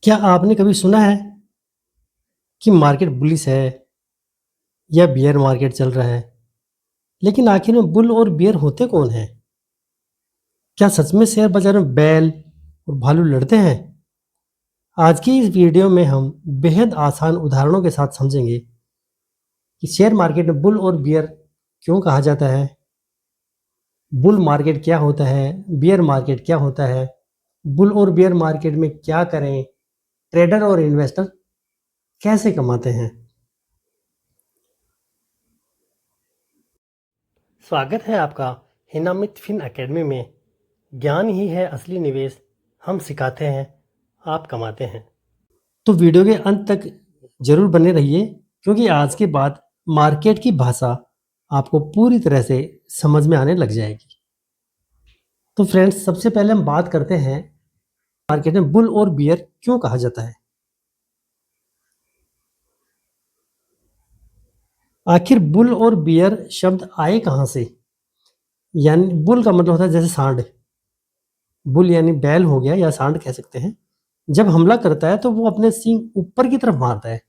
क्या आपने कभी सुना है कि मार्केट बुलिश है या बियर मार्केट चल रहा है? लेकिन आखिर में बुल और बियर होते कौन हैं? क्या सच में शेयर बाजार में बैल और भालू लड़ते हैं? आज की इस वीडियो में हम बेहद आसान उदाहरणों के साथ समझेंगे कि शेयर मार्केट में बुल और बियर क्यों कहा जाता है, बुल मार्केट क्या होता है, बियर मार्केट क्या होता है, बुल और बियर मार्केट में क्या करें, ट्रेडर और इन्वेस्टर कैसे कमाते हैं। स्वागत है आपका हिनामित फिन एकेडमी में। ज्ञान ही है असली निवेश, हम सिखाते हैं, आप कमाते हैं। तो वीडियो के अंत तक जरूर बने रहिए, क्योंकि आज के बाद मार्केट की भाषा आपको पूरी तरह से समझ में आने लग जाएगी। तो फ्रेंड्स, सबसे पहले हम बात करते हैं मार्केट में बुल और बियर क्यों कहा जाता है। आखिर बुल और बियर शब्द आए कहाँ से? यानी बुल का मतलब होता है जैसे सांड, बुल यानी बैल हो गया या सांड कह सकते हैं। जब हमला करता है तो वो अपने सींग ऊपर की तरफ मारता है,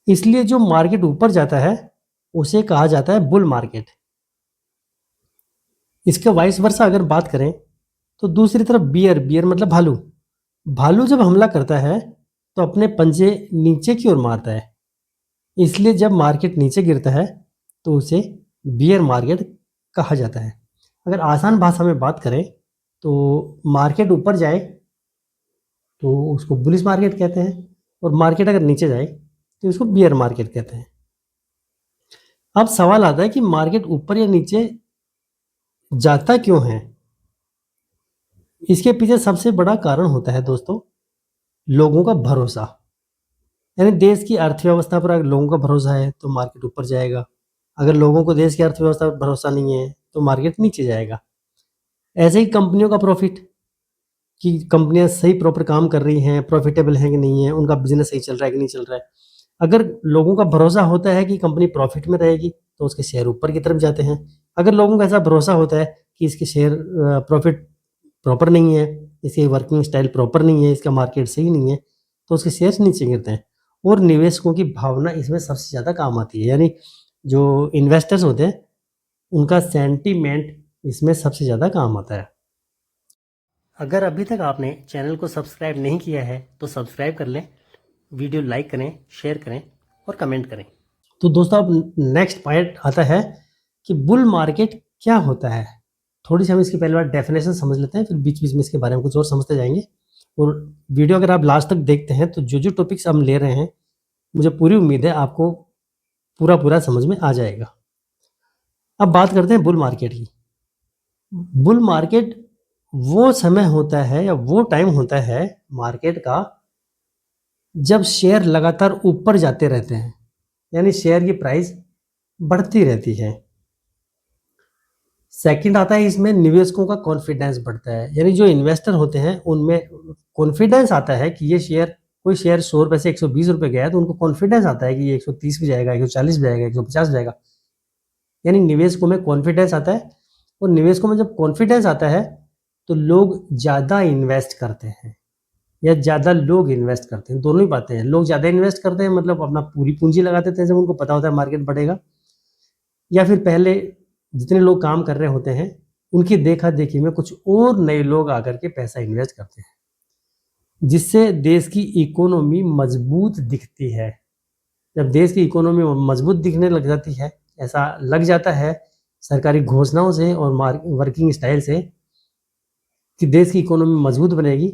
इसलिए जो मार्केट ऊपर जाता है उसे कहा जाता है बुल मार्केट। इसके वाइस वर्सा अगर बात करें तो दूसरी तरफ बियर, बियर मतलब भालू, भालू जब हमला करता है तो अपने पंजे नीचे की ओर मारता है, इसलिए जब मार्केट नीचे गिरता है तो उसे बियर मार्केट कहा जाता है। अगर आसान भाषा में बात करें तो मार्केट ऊपर जाए तो उसको बुलिश मार्केट कहते हैं, और मार्केट अगर नीचे जाए तो उसको बियर मार्केट कहते हैं। अब सवाल आता है कि मार्केट ऊपर या नीचे जाता क्यों है? इसके पीछे सबसे बड़ा कारण होता है दोस्तों, लोगों का भरोसा। यानी देश की अर्थव्यवस्था पर अगर लोगों का भरोसा है तो मार्केट ऊपर जाएगा, अगर लोगों को देश की अर्थव्यवस्था पर भरोसा नहीं है तो मार्केट नीचे जाएगा। ऐसे ही कंपनियों का प्रॉफिट, कि कंपनियां सही प्रॉपर काम कर रही हैं, प्रॉफिटेबल हैं कि नहीं है, उनका बिजनेस सही चल रहा है कि नहीं चल रहा है। अगर लोगों का भरोसा होता है कि कंपनी प्रॉफिट में रहेगी तो उसके शेयर ऊपर की तरफ जाते हैं। अगर लोगों को ऐसा भरोसा होता है कि इसके शेयर प्रॉफिट प्रॉपर नहीं है, इसकी वर्किंग स्टाइल प्रॉपर नहीं है, इसका मार्केट सही नहीं है, तो उसके शेयर्स नीचे गिरते हैं। और निवेशकों की भावना इसमें सबसे ज़्यादा काम आती है, यानी जो इन्वेस्टर्स होते हैं उनका सेंटीमेंट इसमें सबसे ज़्यादा काम आता है। अगर अभी तक आपने चैनल को सब्सक्राइब नहीं किया है तो सब्सक्राइब कर लें, वीडियो लाइक करें, शेयर करें और कमेंट करें। तो दोस्तों, अब नेक्स्ट पॉइंट आता है कि बुल मार्केट क्या होता है। थोड़ी सी हम इसकी पहले बार डेफिनेशन समझ लेते हैं, फिर बीच बीच में इसके बारे में कुछ और समझते जाएंगे। और वीडियो अगर आप लास्ट तक देखते हैं तो जो जो टॉपिक्स हम ले रहे हैं, मुझे पूरी उम्मीद है आपको पूरा पूरा समझ में आ जाएगा। अब बात करते हैं बुल मार्केट की। बुल मार्केट वो समय होता है या वो टाइम होता है मार्केट का जब शेयर लगातार ऊपर जाते रहते हैं, यानी शेयर की प्राइस बढ़ती रहती है। सेकंड आता है इसमें निवेशकों का कॉन्फिडेंस बढ़ता है, यानी जो इन्वेस्टर होते हैं उनमें कॉन्फिडेंस आता है कि ये शेयर, कोई शेयर 100 रुपए से 120 रुपए गया है तो उनको कॉन्फिडेंस आता है कि ये 130 भी जाएगा, 140 भी जाएगा, 150 जाएगा। यानी निवेशकों में कॉन्फिडेंस आता है, और निवेशकों में जब कॉन्फिडेंस आता है तो लोग ज़्यादा इन्वेस्ट करते हैं या ज़्यादा लोग इन्वेस्ट करते हैं। दोनों ही बातें हैं, लोग ज़्यादा इन्वेस्ट करते हैं मतलब अपना पूरी पूंजी लगा देते हैं जब उनको पता होता है मार्केट बढ़ेगा, या फिर पहले जितने लोग काम कर रहे होते हैं उनकी देखा देखी में कुछ और नए लोग आकर के पैसा इन्वेस्ट करते हैं, जिससे देश की इकोनॉमी मजबूत दिखती है। जब देश की इकोनॉमी मजबूत दिखने लग जाती है, ऐसा लग जाता है सरकारी घोषणाओं से और वर्किंग स्टाइल से कि देश की इकोनॉमी मजबूत बनेगी,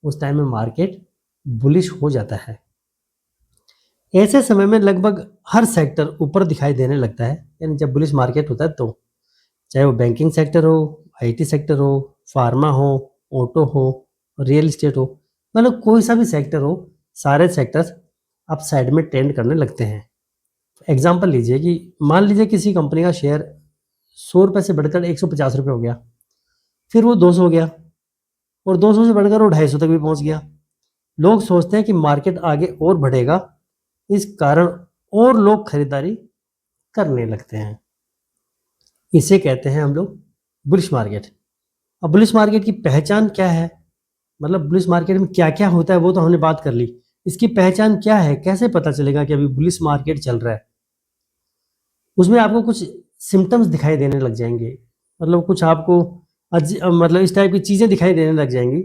उस टाइम में मार्केट बुलिश हो जाता है। ऐसे समय में लगभग हर सेक्टर ऊपर दिखाई देने लगता है, यानी जब बुलिश मार्केट होता है तो चाहे वो बैंकिंग सेक्टर हो, आईटी सेक्टर हो, फार्मा हो, ऑटो हो, रियल एस्टेट हो, मतलब कोई सा भी सेक्टर हो, सारे सेक्टर्स अब साइड में ट्रेंड करने लगते हैं। एग्जाम्पल लीजिए कि मान लीजिए किसी कंपनी का शेयर 100 रुपये से बढ़कर 150 रुपये हो गया, फिर वो 200 हो गया, और 200 से बढ़कर वो 250 तक भी पहुंच गया। लोग सोचते हैं कि मार्केट आगे और बढ़ेगा, इस कारण और लोग खरीदारी करने लगते हैं। इसे कहते हैं हम लोग बुलिश मार्केट। अब बुलिश मार्केट की पहचान क्या है? मतलब बुलिश मार्केट में क्या-क्या होता है वो तो हमने बात कर ली। इसकी पहचान क्या है? कैसे पता चलेगा कि अभी बुलिश मार्केट चल रहा है? उसमें आपको कुछ सिम्पटम्स दिखाई देने लग जाएँगे। मतलब कुछ आपको मतलब इस टाइप की चीज़ें दिखाई देने लग जाएँगी।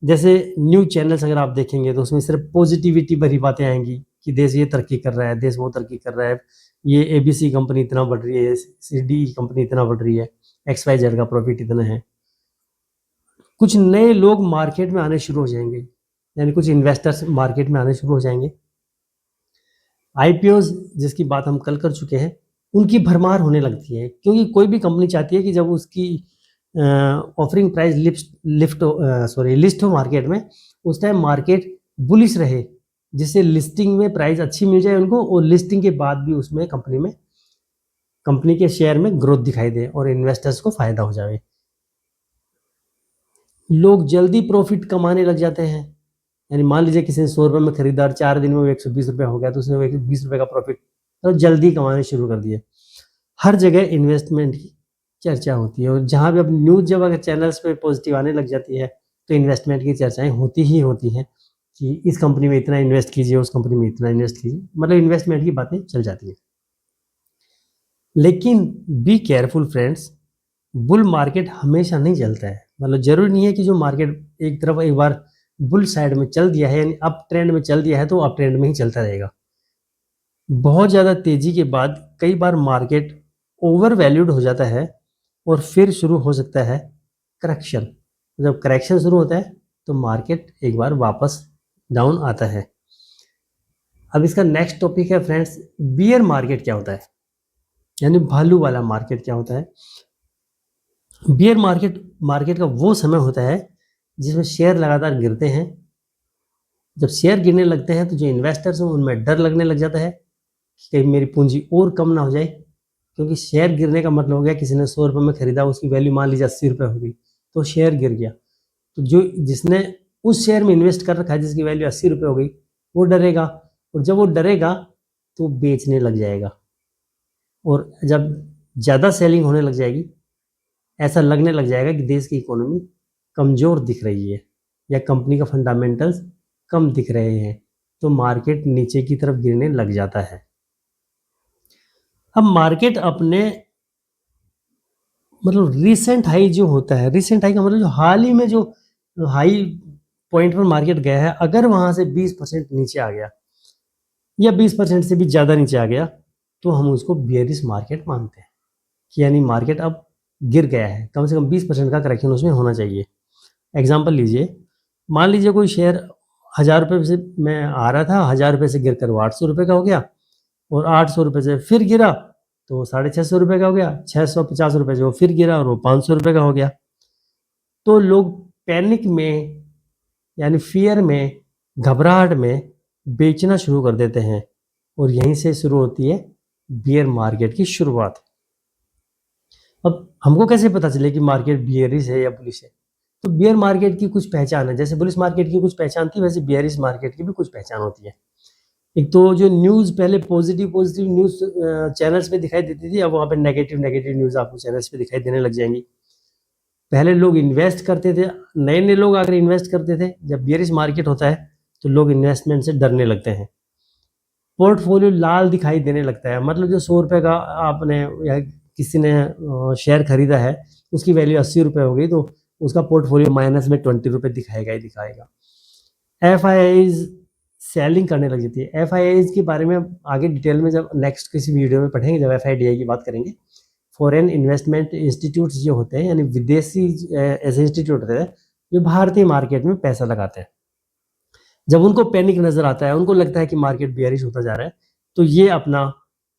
जैसे न्यूज़ चैनल्स अगर आप देखेंगे तो उसमें सिर्फ़ पॉज़िटिविटी भरी बातें आएँगी कि देश ये तरक्की कर रहा है, देश वो तरक्की कर रहा है, ये एबीसी कंपनी इतना बढ़ रही है, सी डी कंपनी इतना बढ़ रही है, एक्स-वाई-ज़ेड का प्रॉफ़िट इतना है। कुछ नए लोग मार्केट में आने शुरू हो जाएँगे, यानी कुछ इन्वेस्टर्स मार्केट में आने शुरू हो जाएँगे। आईपीओज़ जिसकी बात हम कल कर चुके हैं, उनकी भरमार होने लगती है क्योंकि कोई भी कंपनी चाहती है कि जब उसकी ऑफरिंग प्राइस लिस्ट हो मार्केट में, उस टाइम मार्केट बुलिश रहे, जिससे लिस्टिंग में प्राइस अच्छी मिल जाए उनको और लिस्टिंग के बाद भी उसमें कंपनी के शेयर में ग्रोथ दिखाई दे और इन्वेस्टर्स को फ़ायदा हो जाए। लोग जल्दी प्रॉफ़िट कमाने लग जाते हैं। यानी मान लीजिए किसी ने ₹100 में खरीदा और 4 दिन में वो ₹120 हो गया तो उसने वो ₹20 का प्रॉफ़िट तो जल्दी कमाने शुरू कर दिए। हर जगह इन्वेस्टमेंट की चर्चा होती है और जहाँ भी अब न्यूज़ जब अगर चैनल्स पे पॉज़िटिव आने लग जाती है, तो इन्वेस्टमेंट की चर्चाएँ होती ही होती हैं कि इस कंपनी में इतना इन्वेस्ट कीजिए, उस कंपनी में इतना इन्वेस्ट कीजिए। मतलब इन्वेस्टमेंट की बातें चल जाती हैं। लेकिन be careful friends, bull market हमेशा नहीं चलता है। मतलब ज़रूरी नहीं है कि जो मार्केट एक तरफ एक बार बुल साइड में चल दिया है यानी अप ट्रेंड में चल दिया है तो अप ट्रेंड में ही चलता रहेगा। बहुत ज़्यादा तेज़ी के बाद कई बार मार्केट ओवर वैल्यूड हो जाता है और फिर शुरू हो सकता है करेक्शन। जब करेक्शन शुरू होता है तो मार्केट एक बार वापस डाउन आता है। अब इसका नेक्स्ट टॉपिक है फ्रेंड्स, बियर मार्केट क्या होता है? यानी भालू वाला मार्केट क्या होता है? बियर मार्केट मार्केट का वो समय होता है जिसमें शेयर लगातार गिरते हैं। जब शेयर गिरने लगते हैं तो जो इन्वेस्टर्स हैं उनमें डर लगने लग जाता है कि कहीं मेरी पूंजी और कम ना हो जाए, क्योंकि शेयर गिरने का मतलब हो गया किसी ने ₹100 में खरीदा, उसकी वैल्यू मान लीजिए ₹80 हो गई, तो शेयर गिर गया। तो जो जिसने उस शेयर में इन्वेस्ट कर रखा है जिसकी वैल्यू ₹80 हो गई, वो डरेगा और जब वो डरेगा तो बेचने लग जाएगा और जब ज़्यादा सेलिंग होने लग जाएगी, ऐसा लगने लग जाएगा कि देश की इकोनॉमी कमज़ोर दिख रही है या कंपनी का फंडामेंटल्स कम दिख रहे हैं, तो मार्केट नीचे की तरफ गिरने लग जाता है। अब मार्केट अपने मतलब रीसेंट हाई जो होता है, रीसेंट हाई का मतलब जो हाल ही में जो हाई पॉइंट पर मार्केट गया है, अगर वहाँ से 20% नीचे आ गया या 20% से भी ज़्यादा नीचे आ गया, तो हम उसको बेयरिश मार्केट मानते हैं कि यानी मार्केट अब गिर गया है, कम से कम 20% का करेक्शन उसमें होना चाहिए। एग्जाम्पल लीजिए, मान लीजिए कोई शेयर ₹1000 से में आ रहा था, ₹1000 से गिरकर वो ₹800 का हो गया और ₹800 से फिर गिरा तो ₹650 का हो गया, ₹650 से वो फिर गिरा और वो ₹500 का हो गया। तो लोग पैनिक में यानी फ़ियर में, घबराहट में बेचना शुरू कर देते हैं और यहीं से शुरू होती है बियर मार्केट की शुरुआत। अब हमको कैसे पता चले कि मार्केट बियरिश है या बुलिश है? तो बियर मार्केट की कुछ पहचान है, जैसे बुलिश मार्केट की कुछ पहचान थी वैसे बियरिश मार्केट की भी कुछ पहचान होती है। एक तो जो न्यूज़ पहले पॉज़िटिव न्यूज़ चैनल्स पे दिखाई देती थी, अब वहाँ पे नेगेटिव न्यूज़ आपको चैनल्स पे दिखाई देने लग जाएँगी। पहले लोग इन्वेस्ट करते थे, नए-नए लोग अगर इन्वेस्ट करते थे, जब बियरिश मार्केट होता है, तो लोग इन्वेस्टमेंट से डरने लगते हैं। पोर्टफोलियो लाल दिखाई देने लगता है, मतलब जो ₹100 का आपने या किसी ने शेयर खरीदा है, उसकी वैल्यू ₹80 हो गई, तो उसका पोर्टफोलियो माइनस में ₹20 दिखाएगा ही दिखाएगा। एफआईआईज़ सेलिंग करने लग जाती है। एफआईआईज़ के बारे में आगे डिटेल में जब नेक्स्ट किसी वीडियो में पढ़ेंगे, जब एफआईडीआई की बात करेंगे। फॉरेन इन्वेस्टमेंट इंस्टीट्यूट्स जो होते हैं यानी विदेशी ऐसे इंस्टीट्यूट होते हैं जो भारतीय मार्केट में पैसा लगाते हैं। जब उनको पैनिक नज़र आता है, उनको लगता है कि मार्केट बेयरिश होता जा रहा है, तो ये अपना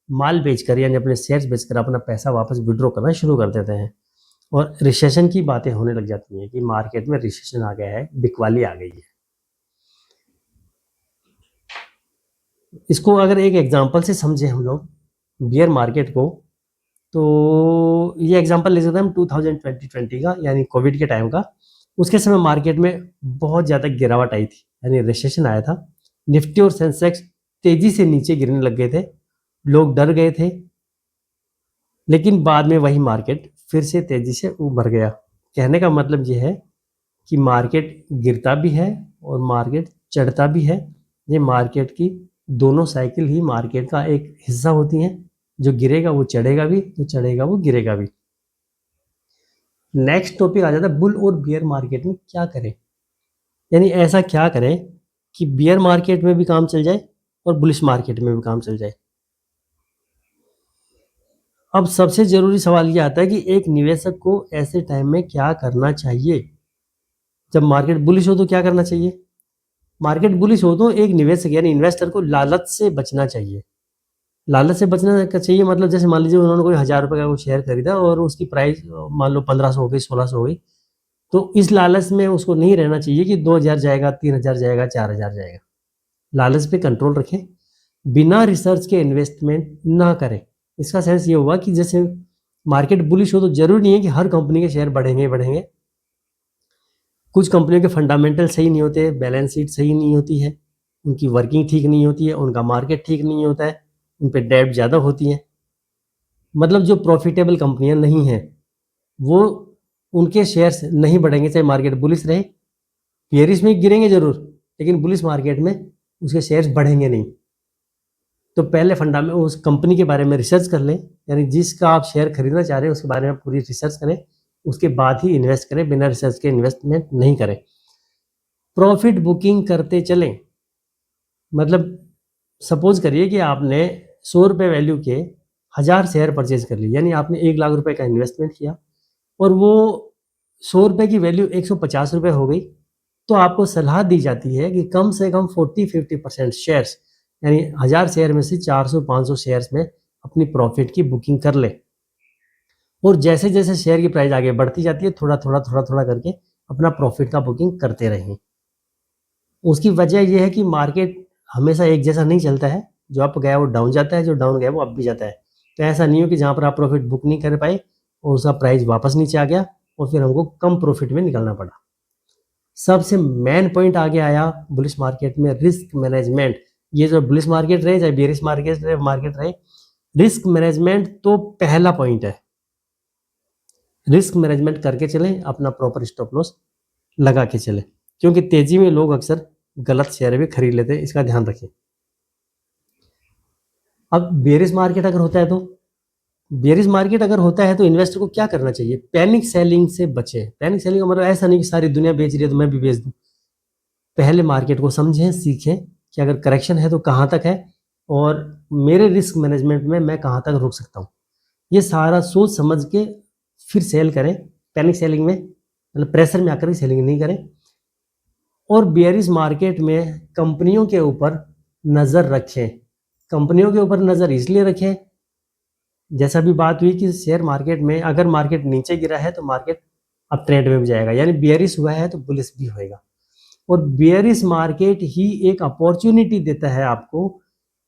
माल बेचकर यानी अपने शेयर्स बेचकर अपना पैसा वापस विथड्रॉ करना शुरू कर देते हैं और रिसेशन की बातें होने लग जाती हैं कि मार्केट में रिसेशन आ गया है, बिकवाली आ गई है। इसको अगर एक एग्जांपल से समझें हम लोग बियर मार्केट को, तो ये एग्जांपल ले सकते हैं हम 2020 का यानी कोविड के टाइम का। उसके समय मार्केट में बहुत ज़्यादा गिरावट आई थी यानी रिसेशन आया था। निफ्टी और सेंसेक्स तेज़ी से नीचे गिरने लग गए थे, लोग डर गए थे, लेकिन बाद में वही मार्केट फिर से तेज़ी से उभर गया। कहने का मतलब ये है कि मार्केट गिरता भी है और मार्केट चढ़ता भी है। ये मार्केट की दोनों साइकिल ही मार्केट का एक हिस्सा होती हैं। जो गिरेगा वो चढ़ेगा भी, जो चढ़ेगा वो गिरेगा भी। नेक्स्ट टॉपिक आ जाता है बुल और बियर मार्केट में क्या करें, यानी ऐसा क्या करें कि बियर मार्केट में भी काम चल जाए और बुलिश मार्केट में भी काम चल जाए। अब सबसे जरूरी सवाल ये आता है कि एक निवेशक को ऐसे टाइम में क्या करना चाहिए। जब मार्केट बुलिश हो तो क्या करना चाहिए? मार्केट बुलिश हो तो एक निवेशक यानी इन्वेस्टर को लालच से बचना चाहिए। लालच से बचना चाहिए मतलब जैसे मान लीजिए उन्होंने कोई 1000 रुपये का कोई शेयर खरीदा और उसकी प्राइस मान लो 1500 हो गई, 1600 हो गई, तो इस लालच में उसको नहीं रहना चाहिए कि 2000 जाएगा, 3000 जाएगा, 4000 जाएगा। लालच पे कंट्रोल रखें, बिना रिसर्च के इन्वेस्टमेंट ना करें। इसका सेंस ये हुआ कि जैसे मार्केट बुलिश हो तो जरूरी नहीं है कि हर कंपनी के शेयर बढ़ेंगे ही बढ़ेंगे। कुछ कंपनियों के फंडामेंटल सही नहीं होते, बैलेंस शीट सही नहीं होती है, उनकी वर्किंग ठीक नहीं होती है, उनका मार्केट ठीक नहीं होता है, उन पे डेब्ट ज़्यादा होती है। मतलब जो प्रॉफिटेबल कंपनियां नहीं हैं वो उनके शेयर्स नहीं बढ़ेंगे चाहे मार्केट बुलिश रहे। बेयरिश में गिरेंगे जरूर, लेकिन बुलिश मार्केट में उसके शेयर्स बढ़ेंगे नहीं। तो पहले फंडामेंटल उस कंपनी के बारे में रिसर्च कर लें, यानी जिसका आप शेयर खरीदना चाह रहे हैं उसके बारे में पूरी रिसर्च करें, उसके बाद ही इन्वेस्ट करें, बिना रिसर्च के इन्वेस्टमेंट नहीं करें। प्रॉफिट बुकिंग करते चलें, मतलब सपोज करिए कि आपने 100 रुपये वैल्यू के 1000 शेयर परचेज कर लिए, यानी आपने 1 लाख रुपए का इन्वेस्टमेंट किया और वो 100 रुपये की वैल्यू 150 रुपये हो गई, तो आपको सलाह दी जाती है कि कम से कम 40-50% शेयर्स यानी 1000 शेयर में से 400-500 शेयर्स में अपनी प्रॉफिट की बुकिंग कर ले। और जैसे जैसे शेयर की प्राइस आगे बढ़ती जाती है थोड़ा थोड़ा करके अपना प्रॉफिट का बुकिंग करते रहें। उसकी वजह यह है कि मार्केट हमेशा एक जैसा नहीं चलता है, जो अप गया वो डाउन जाता है, जो डाउन गया वो अप भी जाता है। तो ऐसा नहीं हो कि जहाँ पर आप प्रॉफिट बुक नहीं कर पाए और उसका प्राइस वापस नीचे आ गया और फिर हमको कम प्रॉफिट में निकलना पड़ा। सबसे मेन पॉइंट आगे आया बुलिश मार्केट में रिस्क मैनेजमेंट। ये जो बुलिश मार्केट रहे चाहे बेरिश मार्केट रहे, रिस्क मैनेजमेंट तो पहला पॉइंट है। रिस्क मैनेजमेंट करके चलें, अपना प्रॉपर स्टॉप लॉस लगा के चलें, क्योंकि तेजी में लोग अक्सर गलत शेयर भी खरीद लेते हैं, इसका ध्यान रखें। अब बेरिश मार्केट अगर होता है तो इन्वेस्टर को क्या करना चाहिए? पैनिक सेलिंग से बचें। पैनिक सेलिंग का मतलब ऐसा नहीं कि सारी दुनिया बेच रही है तो मैं भी बेच दूं। पहले मार्केट को समझें, सीखें कि अगर करेक्शन है तो कहाँ तक है और मेरे रिस्क मैनेजमेंट में मैं कहाँ तक रुक सकता हूँ। ये सारा सोच समझ के फिर सेल करें। पैनिक सेलिंग में मतलब प्रेशर में आकर सेलिंग नहीं करें। और बेयरिश मार्केट में कंपनियों के ऊपर नज़र रखें। कंपनियों के ऊपर नज़र इसलिए रखें, जैसा भी बात हुई कि शेयर मार्केट में अगर मार्केट नीचे गिरा है तो मार्केट अब ट्रेंड में भी जाएगा, यानी बेयरिश हुआ है तो बुलिश भी होएगा। और बेयरिश मार्केट ही एक अपॉर्चुनिटी देता है आपको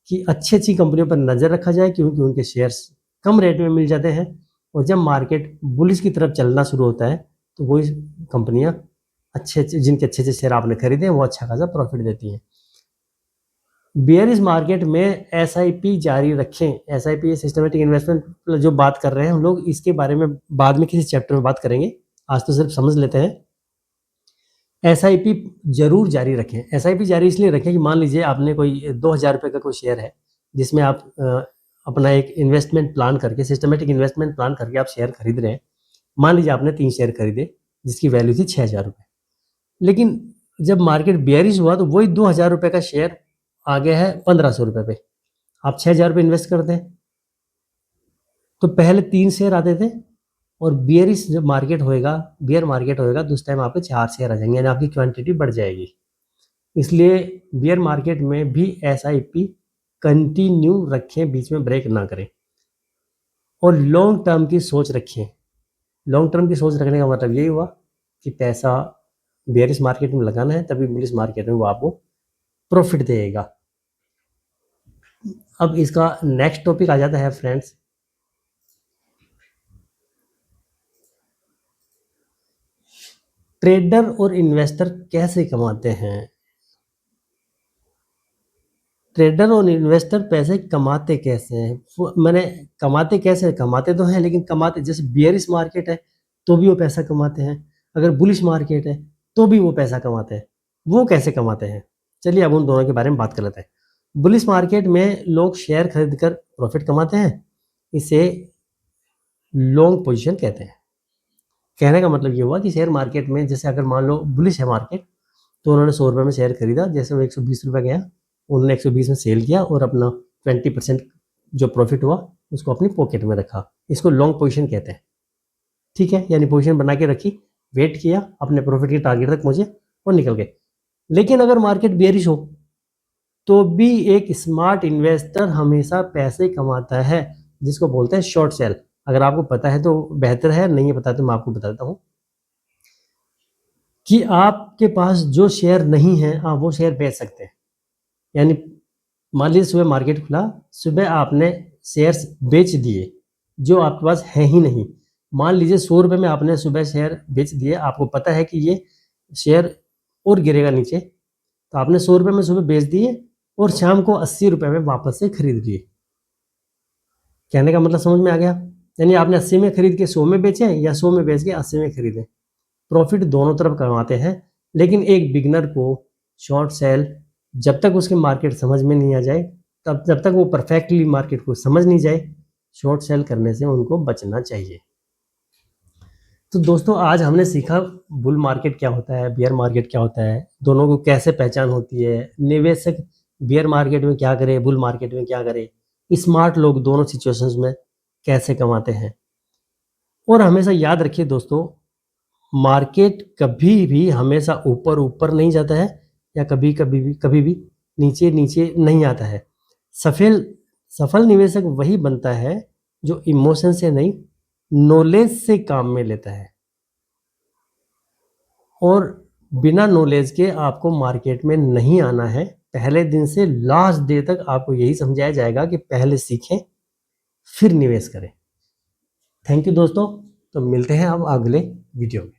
कि अच्छी अच्छी कंपनियों पर नज़र रखा जाए, क्योंकि उनके शेयर्स कम रेट में मिल जाते हैं। और जब मार्केट बुलिश की तरफ चलना शुरू होता है तो वही कंपनियां जिनके अच्छे अच्छे शेयर आपने खरीदे हैं वो अच्छा खासा प्रॉफिट देती हैं। बेयरिश मार्केट में एसआईपी जारी रखें। एसआईपी सिस्टमेटिक इन्वेस्टमेंट जो बात कर रहे हैं हम लोग, इसके बारे में बाद में किसी चैप्टर में बात करेंगे, आज तो सिर्फ समझ लेते हैं। एसआईपी जरूर जारी रखें। एसआईपी जारी इसलिए रखें कि मान लीजिए आपने कोई 2000 रुपये का कोई शेयर है जिसमें आप अपना एक इन्वेस्टमेंट प्लान करके, सिस्टमेटिक इन्वेस्टमेंट प्लान करके आप शेयर खरीद रहे हैं। मान लीजिए आपने 3 शेयर खरीदे जिसकी वैल्यू थी 6000 रुपये, लेकिन जब मार्केट बेयरिश हुआ तो वही 2000 रुपये का शेयर आ गया है 1500 रुपये पे। आप 6000 रुपये इन्वेस्ट करते हैं तो पहले 3 शेयर आते थे और बेयरिश जब मार्केट होएगा, बेयर मार्केट होएगा तो उस टाइम आपके 4 शेयर आ जाएंगे, यानी आपकी क्वांटिटी बढ़ जाएगी। इसलिए बेयर मार्केट में भी एसआईपी कंटिन्यू रखें, बीच में ब्रेक ना करें। और लॉन्ग टर्म की सोच रखें। लॉन्ग टर्म की सोच रखने का मतलब यही हुआ कि पैसा बेयरिश मार्केट में लगाना है, तभी बुलिश मार्केट में वो आपको प्रॉफिट देगा। अब इसका नेक्स्ट टॉपिक आ जाता है फ्रेंड्स, ट्रेडर और इन्वेस्टर कैसे कमाते हैं। ट्रेडर और इन्वेस्टर पैसे कमाते कैसे हैं? मैंने कमाते कैसे, कमाते तो हैं लेकिन कमाते जैसे बेयरिश मार्केट है तो भी वो पैसा कमाते हैं, अगर बुलिश मार्केट है तो भी वो पैसा कमाते हैं। वो कैसे कमाते हैं? चलिए अब उन दोनों के बारे में बात कर लेते हैं। बुलिश मार्केट में लोग शेयर खरीदकर प्रॉफिट कमाते हैं, इसे लॉन्ग पोजीशन कहते हैं। कहने का मतलब ये हुआ कि शेयर मार्केट में जैसे अगर मान लो बुलिश है मार्केट, तो उन्होंने 100 रुपये में शेयर खरीदा, जैसे वो 120 रुपये गया, उन्होंने 120 में सेल किया और अपना 20% जो प्रॉफिट हुआ उसको अपनी पॉकेट में रखा। इसको लॉन्ग पोजीशन कहते हैं। ठीक है, यानी पोजीशन बना के रखी, वेट किया, अपने प्रॉफिट के टारगेट तक पहुंचे और निकल गए। लेकिन अगर मार्केट बेयरिश हो तो भी एक स्मार्ट इन्वेस्टर हमेशा पैसे कमाता है, जिसको बोलते हैं शॉर्ट सेल। अगर आपको पता है तो बेहतर है, नहीं पता तो मैं आपको बताता हूँ कि आपके पास जो शेयर नहीं है आप वो शेयर बेच सकते हैं। यानी मान लीजिए सुबह मार्केट खुला, सुबह आपने शेयर्स बेच दिए जो आपके पास है ही नहीं। मान लीजिए 100 रुपये में आपने सुबह शेयर बेच दिए, आपको पता है कि ये शेयर और गिरेगा नीचे, तो आपने 100 रुपये में सुबह बेच दिए और शाम को 80 रुपये में वापस से खरीद लिए। कहने का मतलब समझ में आ गया? यानी आपने 80 में खरीद के 100 में बेचे या 100 में बेच के 80 में खरीदे। प्रॉफिट दोनों तरफ कमाते हैं, लेकिन एक बिगनर को शॉर्ट सेल जब तक उसके मार्केट समझ में नहीं आ जाए, जब तक वो परफेक्टली मार्केट को समझ नहीं जाए, शॉर्ट सेल करने से उनको बचना चाहिए। तो दोस्तों आज हमने सीखा बुल मार्केट क्या होता है, बियर मार्केट क्या होता है, दोनों को कैसे पहचान होती है, निवेशक बियर मार्केट में क्या करे, बुल मार्केट में क्या करे, स्मार्ट लोग दोनों सिचुएशंस में कैसे कमाते हैं। और हमेशा याद रखिए दोस्तों, मार्केट कभी भी हमेशा ऊपर ऊपर नहीं जाता है या कभी भी नीचे नीचे नहीं आता है। सफल निवेशक वही बनता है जो इमोशन से नहीं, नॉलेज से काम में लेता है। और बिना नॉलेज के आपको मार्केट में नहीं आना है। पहले दिन से लास्ट डे तक आपको यही समझाया जाएगा कि पहले सीखें फिर निवेश करें। थैंक यू दोस्तों, तो मिलते हैं अब अगले वीडियो में।